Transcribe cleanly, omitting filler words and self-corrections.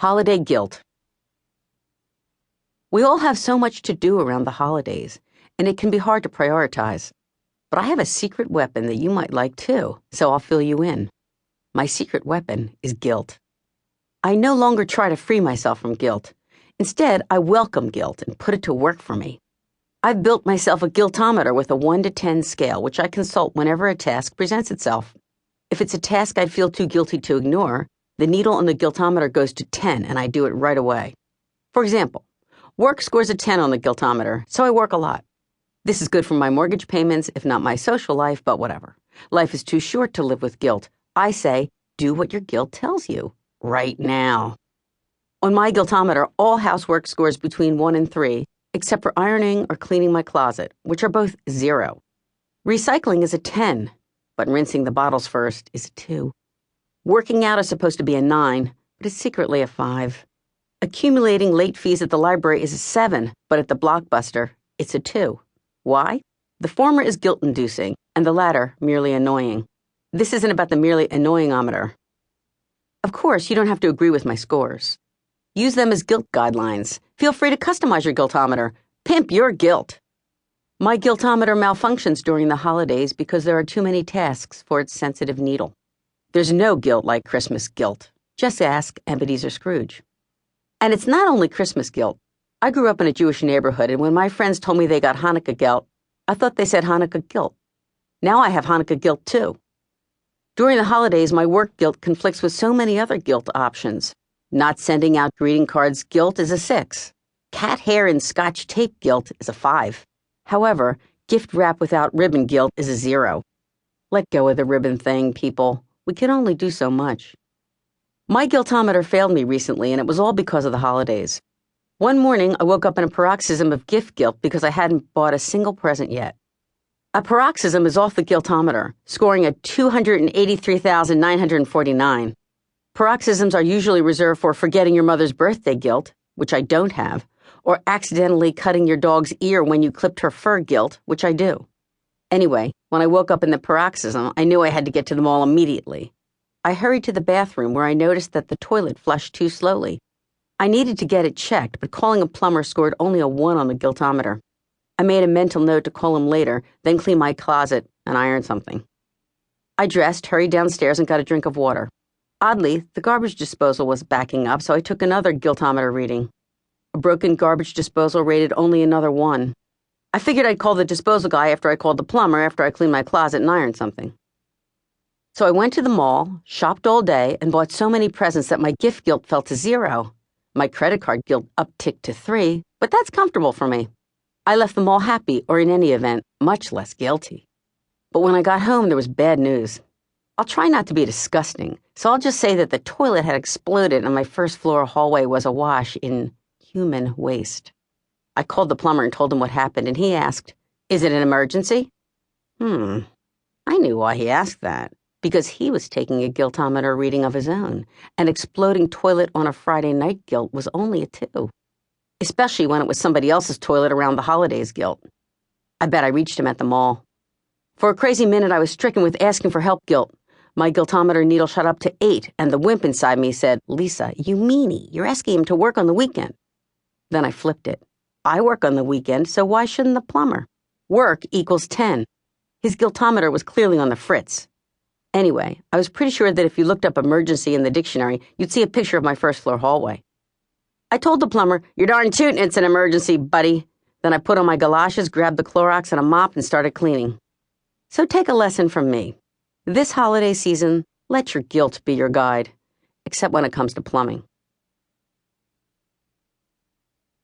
Holiday guilt. We all have so much to do around the holidays, and it can be hard to prioritize. But I have a secret weapon that you might like too, so I'll fill you in. My secret weapon is guilt. I no longer try to free myself from guilt. Instead, I welcome guilt and put it to work for me. I've built myself a guiltometer with a 1 to 10 scale, which I consult whenever a task presents itself. If it's a task I'd feel too guilty to ignore, the needle on the guiltometer goes to 10 and I do it right away. For example, work scores a 10 on the guiltometer, so I work a lot. This is good for my mortgage payments, if not my social life, but whatever. Life is too short to live with guilt. I say, do what your guilt tells you, right now. On my guiltometer, all housework scores between 1 and 3, except for ironing or cleaning my closet, which are both 0. Recycling is a 10, but rinsing the bottles first is a 2. Working out is supposed to be a 9, but it's secretly a 5. Accumulating late fees at the library is a 7, but at the Blockbuster, it's a 2. Why? The former is guilt-inducing, and the latter merely annoying. This isn't about the merely annoyingometer. Of course, you don't have to agree with my scores. Use them as guilt guidelines. Feel free to customize your guiltometer. Pimp your guilt. My guiltometer malfunctions during the holidays because there are too many tasks for its sensitive needle. There's no guilt like Christmas guilt. Just ask Ebenezer Scrooge. And it's not only Christmas guilt. I grew up in a Jewish neighborhood, and when my friends told me they got Hanukkah guilt, I thought they said Hanukkah guilt. Now I have Hanukkah guilt too. During the holidays, my work guilt conflicts with so many other guilt options. Not sending out greeting cards guilt is a 6. Cat hair and Scotch tape guilt is a 5. However, gift wrap without ribbon guilt is a 0. Let go of the ribbon thing, people. We can only do so much. My guiltometer failed me recently, and it was all because of the holidays. One morning, I woke up in a paroxysm of gift guilt because I hadn't bought a single present yet. A paroxysm is off the guiltometer, scoring at 283,949. Paroxysms are usually reserved for forgetting your mother's birthday guilt, which I don't have, or accidentally cutting your dog's ear when you clipped her fur guilt, which I do. Anyway, when I woke up in the paroxysm, I knew I had to get to the mall immediately. I hurried to the bathroom where I noticed that the toilet flushed too slowly. I needed to get it checked, but calling a plumber scored only a 1 on the guiltometer. I made a mental note to call him later, then clean my closet and iron something. I dressed, hurried downstairs, and got a drink of water. Oddly, the garbage disposal was backing up, so I took another guiltometer reading. A broken garbage disposal rated only another 1. I figured I'd call the disposal guy after I called the plumber after I cleaned my closet and ironed something. So I went to the mall, shopped all day, and bought so many presents that my gift guilt fell to 0. My credit card guilt upticked to 3, but that's comfortable for me. I left the mall happy, or in any event, much less guilty. But when I got home, there was bad news. I'll try not to be disgusting, so I'll just say that the toilet had exploded and my first floor hallway was awash in human waste. I called the plumber and told him what happened, and he asked, "Is it an emergency?" I knew why he asked that, because he was taking a guiltometer reading of his own, and exploding toilet on a Friday night guilt was only a 2, especially when it was somebody else's toilet around the holidays guilt. I bet I reached him at the mall. For a crazy minute, I was stricken with asking for help guilt. My guiltometer needle shot up to 8, and the wimp inside me said, "Lisa, you meanie, you're asking him to work on the weekend." Then I flipped it. I work on the weekend, so why shouldn't the plumber? Work equals 10. His guiltometer was clearly on the fritz. Anyway, I was pretty sure that if you looked up emergency in the dictionary, you'd see a picture of my first floor hallway. I told the plumber, "You're darn tootin' it's an emergency, buddy." Then I put on my galoshes, grabbed the Clorox and a mop, and started cleaning. So take a lesson from me. This holiday season, let your guilt be your guide, except when it comes to plumbing.